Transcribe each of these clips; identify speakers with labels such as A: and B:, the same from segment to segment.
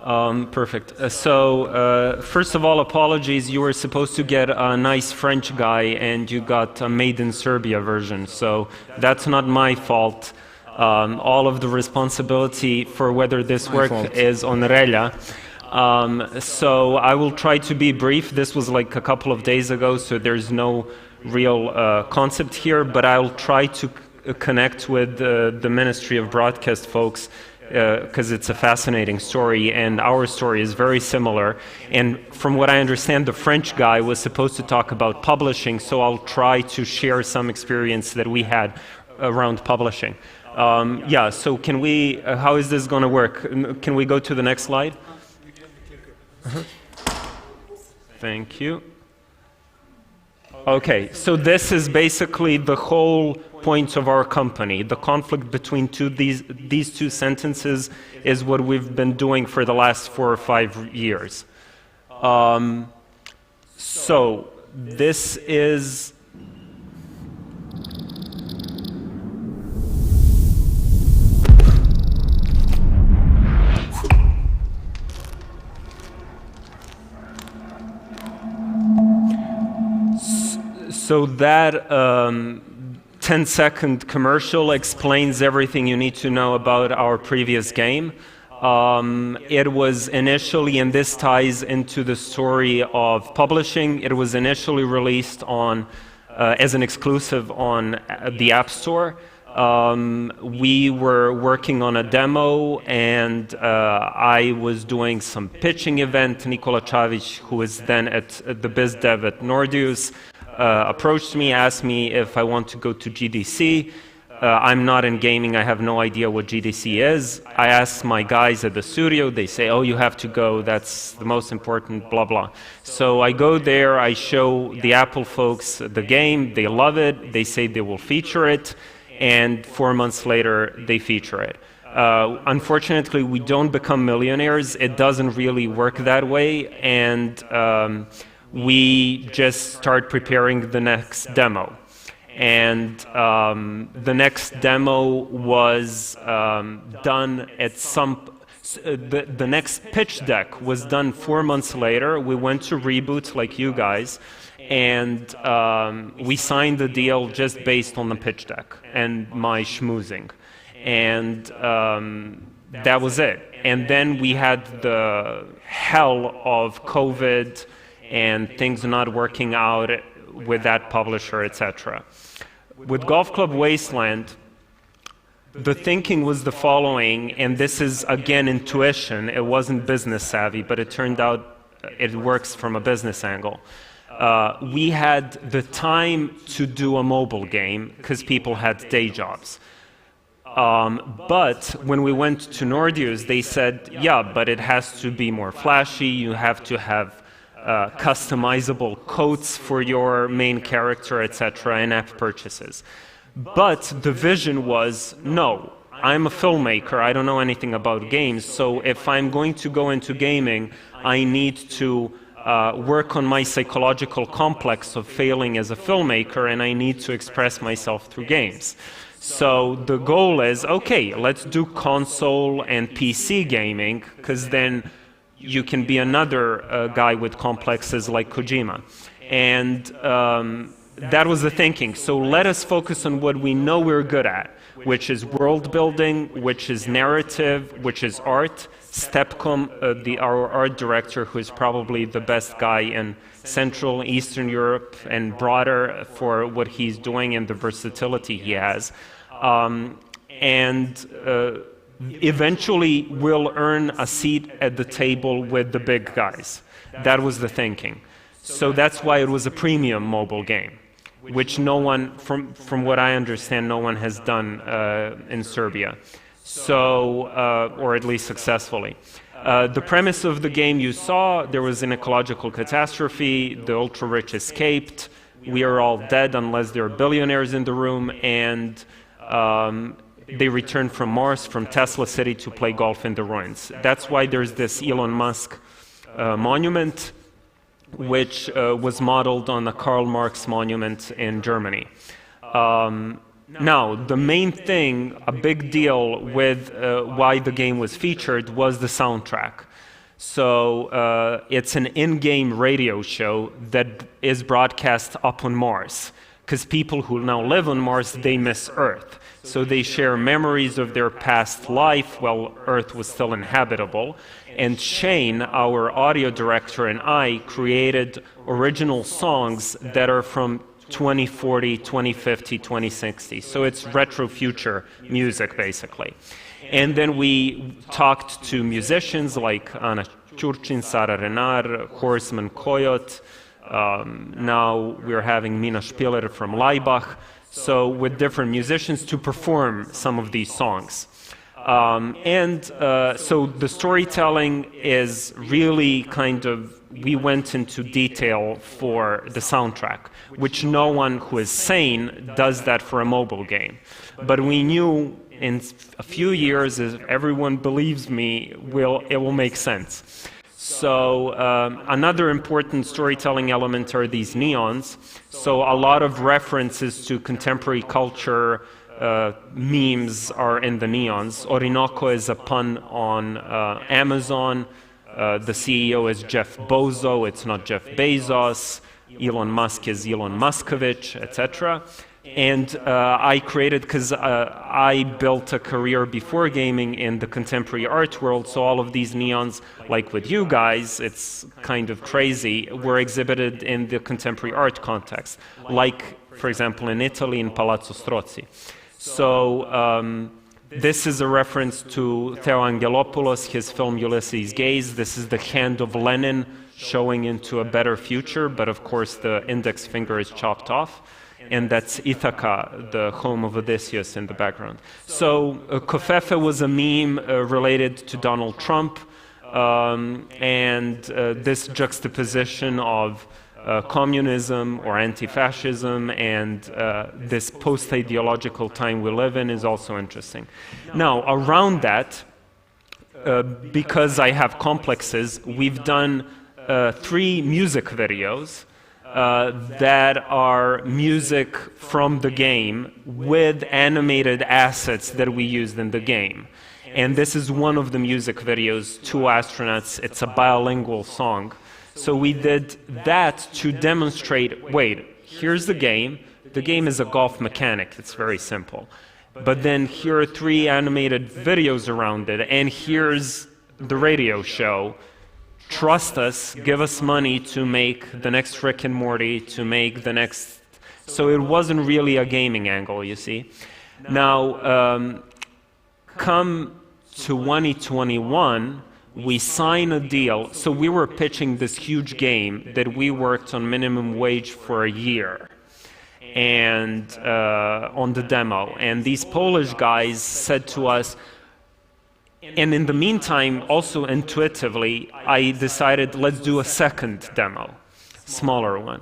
A: Perfect. First of all, apologies. You were supposed to get a nice French guy, and you got a Made in Serbia version. So that's not my fault. All of the responsibility for whether this worked is on Relja. So I will try to be brief. This was like a couple of days ago, so there's no real concept here. But I'll try to connect with the Ministry of Broadcast folks, because it's a fascinating story, and our story is very similar. And from what I understand, the French guy was supposed to talk about publishing, so I'll try to share some experience that we had around publishing. Yeah, so can we, how is this going to work? Can we go to the next slide? Thank you. Okay, so this is basically the whole point of our company. The conflict between these two sentences is what we've been doing for the last 4 or 5 years. So this is so that 10-second commercial explains everything you need to know about our previous game. It was initially, and this ties into the story of publishing, it was initially released on as an exclusive on the App Store. We were working on a demo, and I was doing some pitching event. Nikola Čavić, who is then at the biz dev at Nordeus, approached me, asked me if I want to go to GDC. I'm not in gaming, I have no idea what GDC is. I asked my guys at the studio, they say, oh, you have to go, that's the most important, blah, blah. So I go there, I show the Apple folks the game, they love it, they say they will feature it, and 4 months later, they feature it. Unfortunately, we don't become millionaires, it doesn't really work that way, and we just start preparing the next demo. And the next demo was done at the next pitch deck was done 4 months later. We went to Reboot, like you guys, and we signed the deal just based on the pitch deck and my schmoozing. And that was it. And then we had the hell of COVID and things not working out with that publisher, etc. With Golf Club Wasteland, the thinking was the following, and this is again intuition, it wasn't business savvy, but it turned out it works from a business angle. We had the time to do a mobile game because people had day jobs. But when we went to Nordeus, they said, yeah, but it has to be more flashy, you have to have customizable coats for your main character, etc., in-app purchases. But the vision was, no, I'm a filmmaker, I don't know anything about games, so if I'm going to go into gaming, I need to work on my psychological complex of failing as a filmmaker, and I need to express myself through games. So the goal is, okay, let's do console and PC gaming, because then you can be another guy with complexes like Kojima. And that was the thinking. So let us focus on what we know we're good at, which is world building, which is narrative, which is art. Stepcom, our art director, who is probably the best guy in Central and Eastern Europe and broader for what he's doing and the versatility he has. Eventually we'll earn a seat at the table with the big guys. That was the thinking. So that's why it was a premium mobile game, which no one, from what I understand, no one has done in Serbia. So, or at least successfully. The premise of the game you saw, there was an ecological catastrophe, the ultra-rich escaped, we are all dead unless there are billionaires in the room, and they returned from Mars, from Tesla City, to play golf in the ruins. That's why there's this Elon Musk monument, which was modeled on the Karl Marx monument in Germany. Now, the main thing, a big deal with why the game was featured was the soundtrack. So it's an in-game radio show that is broadcast up on Mars, because people who now live on Mars, they miss Earth. So they share memories of their past life while Earth was still inhabitable. And Shane, our audio director, and I created original songs that are from 2040, 2050, 2060. So it's retro future music, basically. And then we talked to musicians like Ana Ćurčin, Sara Renar, Horseman Coyote. Now we're having Mina Špiler from Laibach. So with different musicians to perform some of these songs. So the storytelling is really we went into detail for the soundtrack, which no one who is sane does that for a mobile game. But we knew in a few years, if everyone believes me, it will make sense. So another important storytelling element are these neons. So a lot of references to contemporary culture, memes are in the neons. Orinoco is a pun on Amazon. The CEO is Jeff Bozo, it's not Jeff Bezos. Elon Musk is Elon Muskovich, etc. And I created, because I built a career before gaming in the contemporary art world, so all of these neons, like with you guys, it's kind of crazy, were exhibited in the contemporary art context, like, for example, in Italy, in Palazzo Strozzi. So this is a reference to Theo Angelopoulos, his film Ulysses Gaze. This is the hand of Lenin showing into a better future, but of course the index finger is chopped off. And that's Ithaca, the home of Odysseus, in the background. So Covfefe was a meme related to Donald Trump, and this juxtaposition of communism or anti-fascism and this post-ideological time we live in is also interesting. Now, around that, because I have complexes, we've done 3 music videos that are music from the game with animated assets that we used in the game. And this is one of the music videos, 2 astronauts, it's a bilingual song. So we did that to demonstrate, wait, here's the game is a golf mechanic, it's very simple. But then here are 3 animated videos around it, and here's the radio show. Trust us, give us money to make the next Rick and Morty, to make the next... So it wasn't really a gaming angle, you see. Now, come to 2021, we sign a deal. So we were pitching this huge game that we worked on minimum wage for a year, and on the demo. And these Polish guys said to us, and in the meantime, also intuitively, I decided, let's do a second demo, smaller one.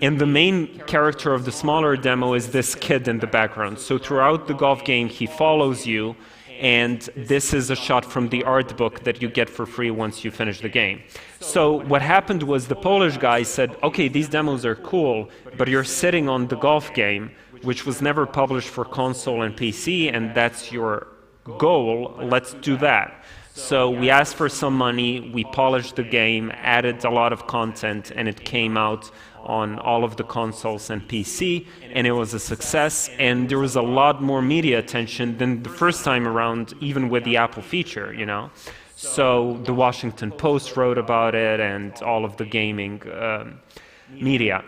A: And the main character of the smaller demo is this kid in the background. So throughout the golf game, he follows you, and this is a shot from the art book that you get for free once you finish the game. So what happened was the Polish guy said, okay, these demos are cool, but you're sitting on the golf game, which was never published for console and PC, and that's your goal, let's do that. So we asked for some money, we polished the game, added a lot of content, and it came out on all of the consoles and PC, and it was a success, and there was a lot more media attention than the first time around, even with the Apple feature, you know. So the Washington Post wrote about it, and all of the gaming media.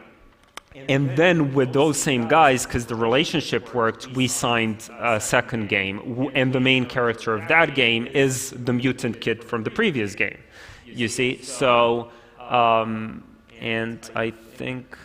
A: And then with those same guys, because the relationship worked, we signed a second game. And the main character of that game is the mutant kid from the previous game, you see? So, and I think,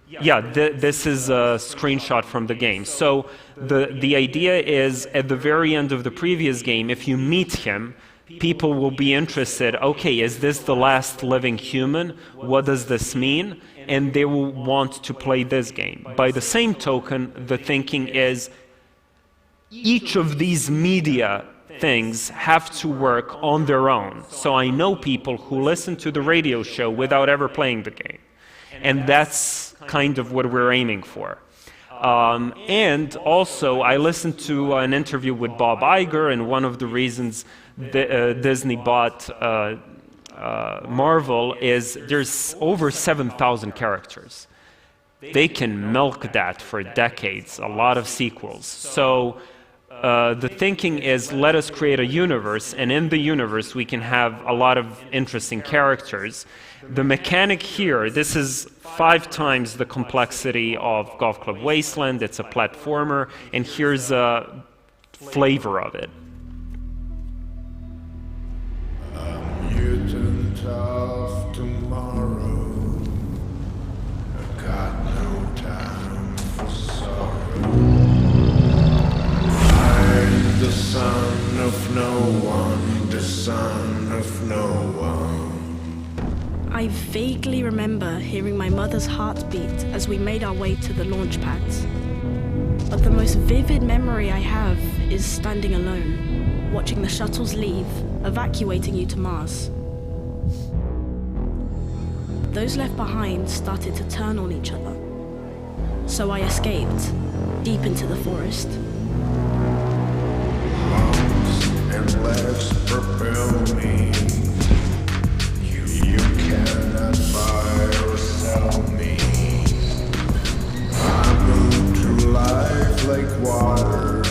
A: yeah, this is a screenshot from the game. So the idea is, at the very end of the previous game, if you meet him, people will be interested, okay, is this the last living human? What does this mean? And they will want to play this game. By the same token, the thinking is each of these media things have to work on their own. So I know people who listen to the radio show without ever playing the game. And that's kind of what we're aiming for. And also, I listened to an interview with Bob Iger, and one of the reasons Disney bought marvel is there's over 7,000 characters. They can milk that for decades, a lot of sequels. So the thinking is, let us create a universe, and in the universe we can have a lot of interesting characters. The mechanic here, this is 5 times the complexity of Golf Club Wasteland. It's a platformer, and here's a flavor of it.
B: A mutant of tomorrow, I've got no time for sorrow. I'm the son of no one, the son of no one.
C: I vaguely remember hearing my mother's heartbeat as we made our way to the launch pads. But the most vivid memory I have is standing alone, watching the shuttles leave, evacuating you to Mars. Those left behind started to turn on each other. So I escaped, deep into the forest.
B: Arms and legs propel me. You cannot buy or sell me. I move through life like water.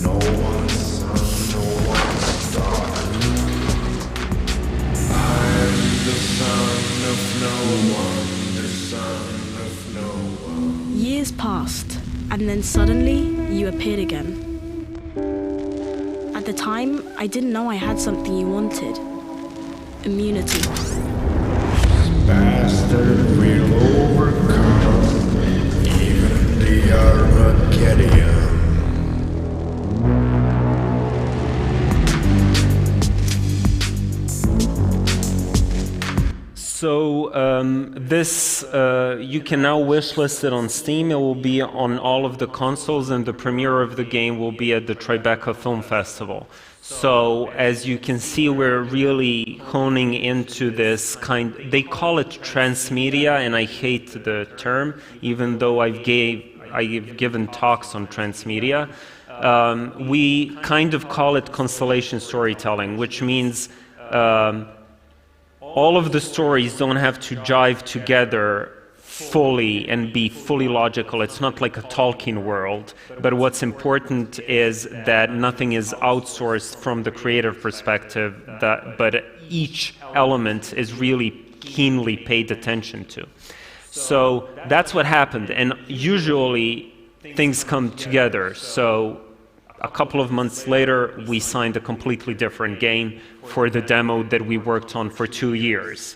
B: No one's son, no one's daughter. I'm the son of no one, the son of no one.
C: Years passed, and then suddenly you appeared again. At the time, I didn't know I had something you wanted. Immunity.
B: Bastard will overcome even the Armageddon.
A: So this, you can now wishlist it on Steam. It will be on all of the consoles, and the premiere of the game will be at the Tribeca Film Festival. So as you can see, we're really honing into this they call it transmedia, and I hate the term, even though I've given talks on transmedia. We kind of call it constellation storytelling, which means all of the stories don't have to jive together fully and be fully logical. It's not like a Tolkien world, but what's important is that nothing is outsourced from the creative perspective, but each element is really keenly paid attention to. So that's what happened, and usually things come together. So a couple of months later, we signed a completely different game for the demo that we worked on for 2 years.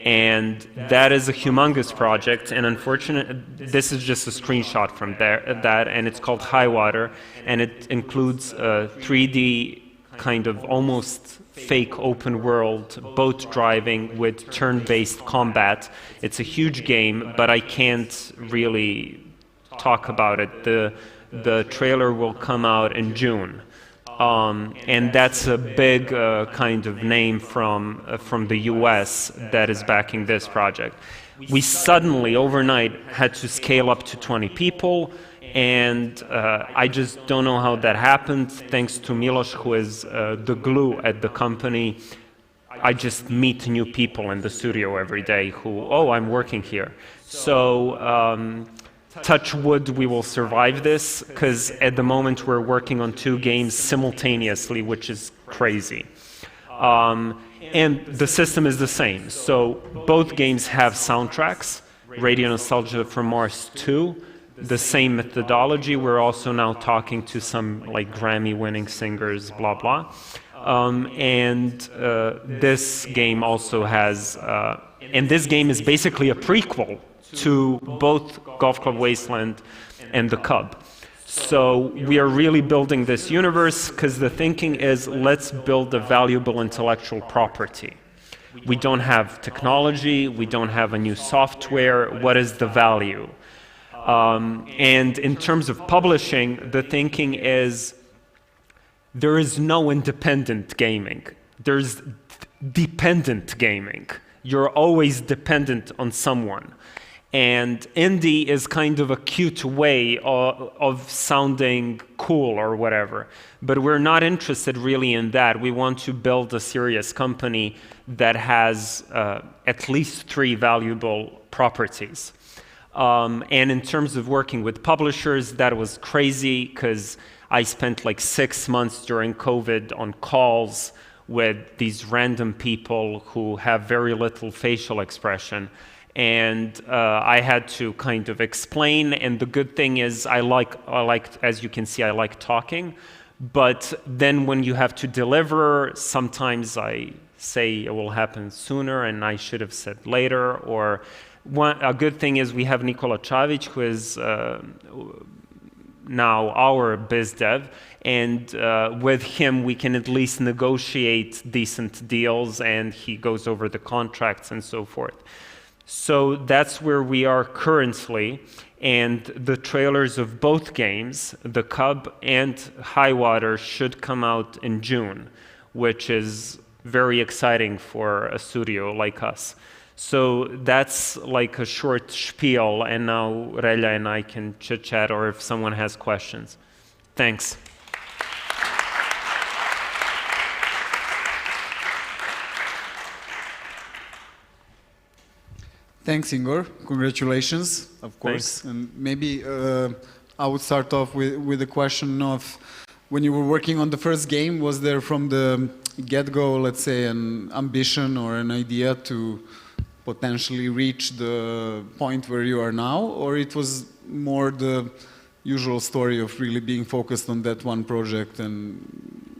A: And that is a humongous project, and unfortunately, this is just a screenshot from that, and it's called Highwater, and it includes a 3D kind of almost fake open world boat driving with turn-based combat. It's a huge game, but I can't really talk about it. The trailer will come out in June. And that's a big kind of name from the US that is backing this project. We suddenly, overnight, had to scale up to 20 people, and I just don't know how that happened. Thanks to Milos, who is the glue at the company, I just meet new people in the studio every day who, oh, I'm working here. So, touch wood, we will survive this, because at the moment we're working on 2 games simultaneously, which is crazy. And the system is the same. So both games have soundtracks. Radio Nostalgia for Mars 2, the same methodology. We're also now talking to some like Grammy-winning singers, blah, blah. This game also has, and this game is basically a prequel to both Golf Club Wasteland and The Cub. So we are really building this universe because the thinking is, let's build a valuable intellectual property. We don't have technology, we don't have a new software. What is the value? And in terms of publishing, the thinking is there is no independent gaming. There's dependent gaming. You're always dependent on someone. And indie is kind of a cute way of sounding cool or whatever. But we're not interested really in that. We want to build a serious company that has at least 3 valuable properties. And in terms of working with publishers, that was crazy because I spent like 6 months during COVID on calls with these random people who have very little facial expression. And I had to kind of explain, and the good thing is I like, as you can see, I like talking. But then when you have to deliver, sometimes I say it will happen sooner and I should have said later. Or a good thing is we have Nikola Čavić, who is now our biz dev, and with him we can at least negotiate decent deals, and he goes over the contracts and so forth. So that's where we are currently, and the trailers of both games, The Cub and High Water, should come out in June, which is very exciting for a studio like us. So that's like a short spiel, and now Relja and I can chit-chat, or if someone has questions. Thanks.
D: Thanks, Igor. Congratulations, of course.
A: Thanks.
D: And maybe I would start off with the question of, when you were working on the first game, was there from the get-go, let's say, an ambition or an idea to potentially reach the point where you are now, or it was more the usual story of really being focused on that one project and,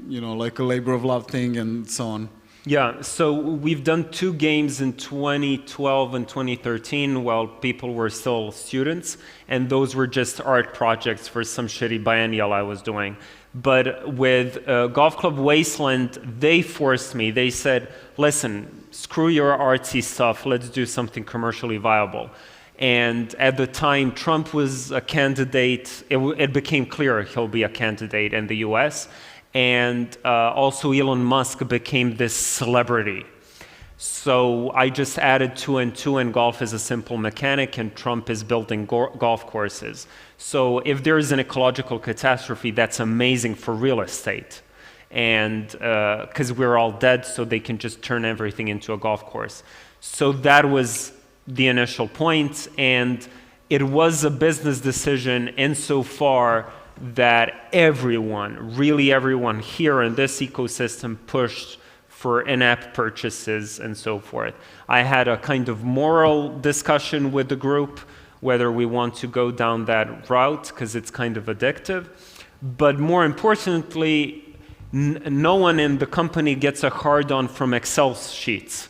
D: you know, like a labor of love thing and so on?
A: Yeah, so we've done 2 games in 2012 and 2013 while people were still students, and those were just art projects for some shitty biennial I was doing. But with Golf Club Wasteland, they forced me. They said, listen, screw your artsy stuff, let's do something commercially viable. And at the time, Trump was a candidate. It became clear he'll be a candidate in the US. And also Elon Musk became this celebrity. So I just added 2 and 2, and golf is a simple mechanic, and Trump is building golf courses. So if there is an ecological catastrophe, that's amazing for real estate. And because we're all dead, so they can just turn everything into a golf course. So that was the initial point, and it was a business decision insofar that everyone, really everyone here in this ecosystem pushed for in-app purchases and so forth. I had a kind of moral discussion with the group, whether we want to go down that route, because it's kind of addictive. But more importantly, no one in the company gets a hard-on from Excel sheets.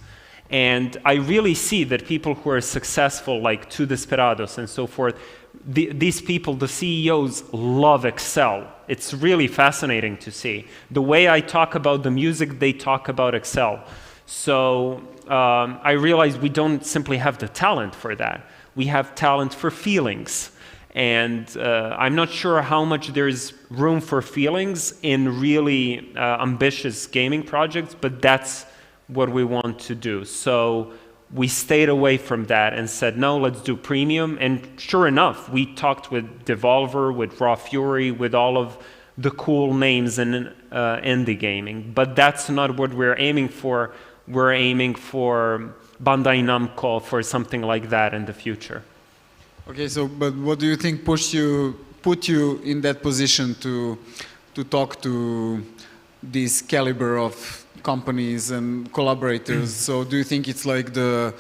A: And I really see that people who are successful, like Two Desperados and so forth, these people, the CEOs, love Excel. It's really fascinating to see. The way I talk about the music, they talk about Excel. So I realized we don't simply have the talent for that. We have talent for feelings. And I'm not sure how much there's room for feelings in really ambitious gaming projects, but that's what we want to do. So we stayed away from that and said, no, let's do premium. And sure enough, we talked with Devolver, with Raw Fury, with all of the cool names in indie gaming. But that's not what we're aiming for. We're aiming for Bandai Namco, for something like that in the future.
D: Okay, so but what do you think put you in that position to talk to this caliber of companies and collaborators? So do you think it's like the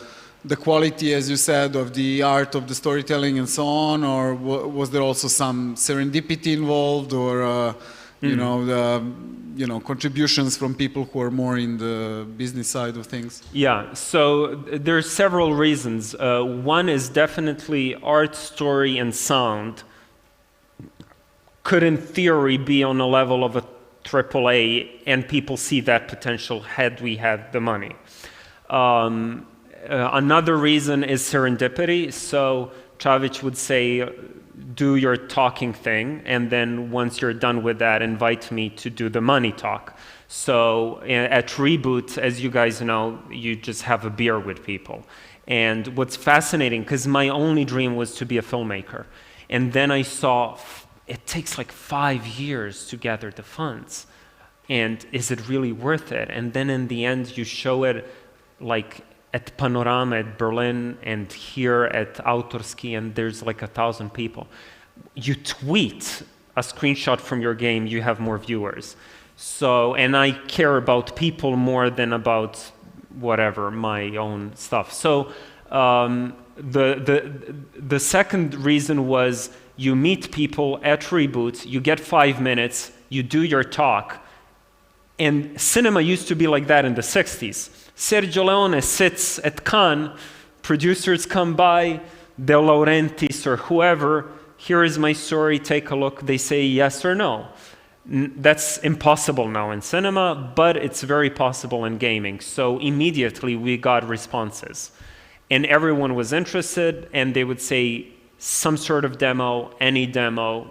D: quality, as you said, of the art of the storytelling and so on, or was there also some serendipity involved, or you know, contributions from people who are more in the business side of things?
A: Yeah, so there's several reasons. One is definitely art, story, and sound could in theory be on a level of a AAA, and people see that potential had we had the money. Another reason is serendipity. So Čavić would say, do your talking thing, and then once you're done with that, invite me to do the money talk. So at Reboot, as you guys know, you just have a beer with people. And what's fascinating, because my only dream was to be a filmmaker. And then I saw it takes like 5 years to gather the funds. And is it really worth it? And then in the end, you show it like at Panorama at Berlin and here at Autorski, and there's like 1,000 people. You tweet a screenshot from your game, you have more viewers. So, and I care about people more than about whatever, my own stuff. So the second reason was you meet people at Reboot, you get 5 minutes, you do your talk. And cinema used to be like that in the 60s. Sergio Leone sits at Cannes, producers come by, De Laurentiis or whoever, here is my story, take a look, they say yes or no. That's impossible now in cinema, but it's very possible in gaming. So immediately we got responses. And everyone was interested, and they would say some sort of demo, any demo.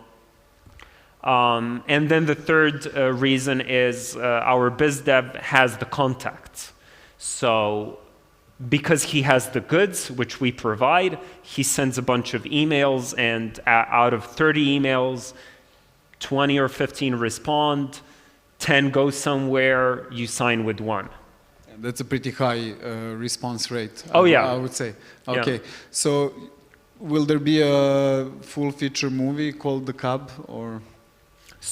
A: And then the third reason is our biz dev has the contacts. So because he has the goods, which we provide, he sends a bunch of emails, and out of 30 emails, 20 or 15 respond, 10 go somewhere, you sign with 1.
D: That's a pretty high response rate,
A: oh, yeah.
D: I would say. Okay,
A: yeah.
D: So will there be a full feature movie called The Cub, or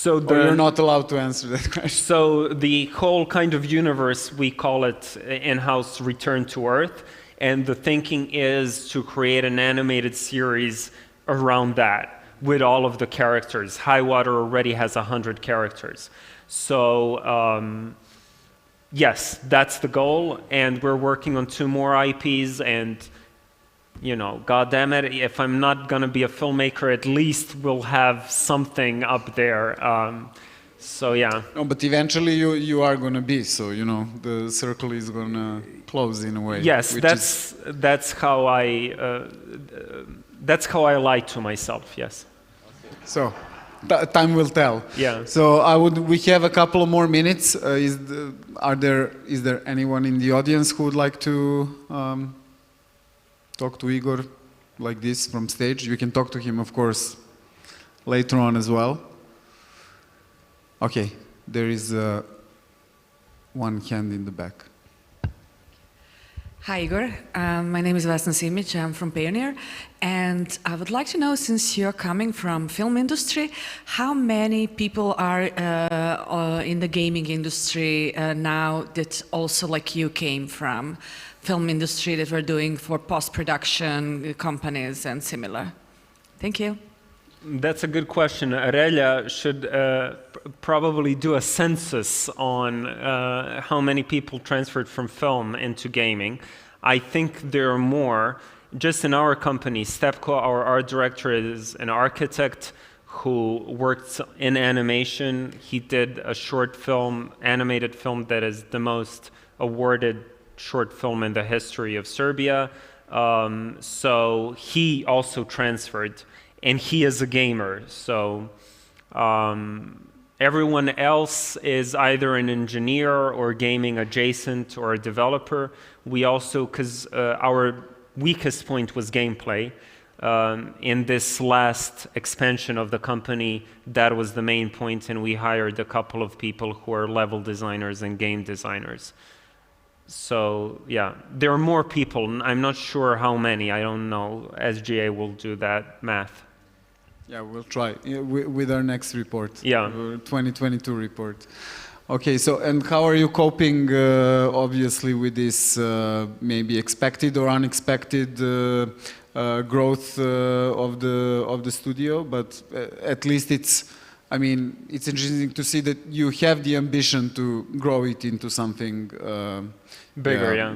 D: you're not allowed to answer that question? So
A: the whole kind of universe, we call it in-house Return to Earth, and the thinking is to create an animated series around that, with all of the characters. Highwater already has 100 characters. So yes, that's the goal, and we're working on 2 more IPs, and you know, God damn it, if I'm not gonna be a filmmaker, at least we'll have something up there. So yeah.
D: No, but eventually you are gonna be, so you know, the circle is gonna close in a way.
A: Yes, that's how I lie to myself, yes.
D: So, time will tell.
A: Yeah.
D: So we have a couple of more minutes. Is there anyone in the audience who would like to talk to Igor like this from stage? You can talk to him, of course, later on as well. Okay, there is one hand in the back.
E: Hi Igor, my name is Igor Simić, I'm from Pioneer, and I would like to know, since you're coming from film industry, how many people are in the gaming industry now that also like you came from film industry, that were doing for post-production companies and similar? Thank you.
A: That's a good question. Aurelia should probably do a census on how many people transferred from film into gaming. I think there are more. Just in our company, Stepko, our art director, is an architect who worked in animation. He did a short film, animated film, that is the most awarded short film in the history of Serbia. So he also transferred. And he is a gamer, so everyone else is either an engineer or gaming adjacent or a developer. We also, because our weakest point was gameplay, in this last expansion of the company, that was the main point, and we hired a couple of people who are level designers and game designers. So yeah, there are more people. I'm not sure how many, I don't know. SGA will do that math.
D: Yeah, we'll try with our next report.
A: Yeah.
D: 2022 report. Okay, so and how are you coping, obviously, with this maybe expected or unexpected growth of the studio? But at least it's, I mean, it's interesting to see that you have the ambition to grow it into something
A: bigger, yeah.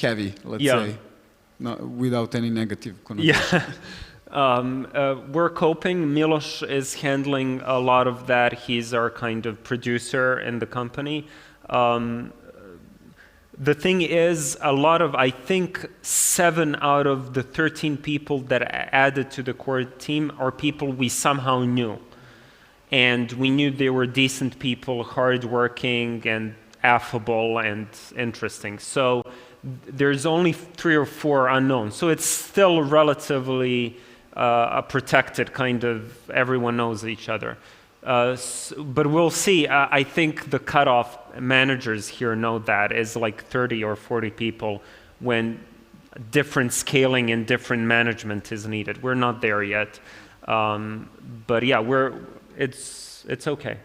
D: Heavy, let's say, no, without any negative connotation.
A: Yeah. We're coping. Milos is handling a lot of that. He's our kind of producer in the company. The thing is, a lot of, I think 7 out of the 13 people that added to the core team are people we somehow knew. And we knew they were decent people, hardworking and affable and interesting. So there's only 3 or 4 unknowns. So it's still relatively a protected kind of, everyone knows each other. But we'll see. I think the cutoff, managers here know that, is like 30 or 40 people when different scaling and different management is needed. We're not there yet. But yeah, it's okay.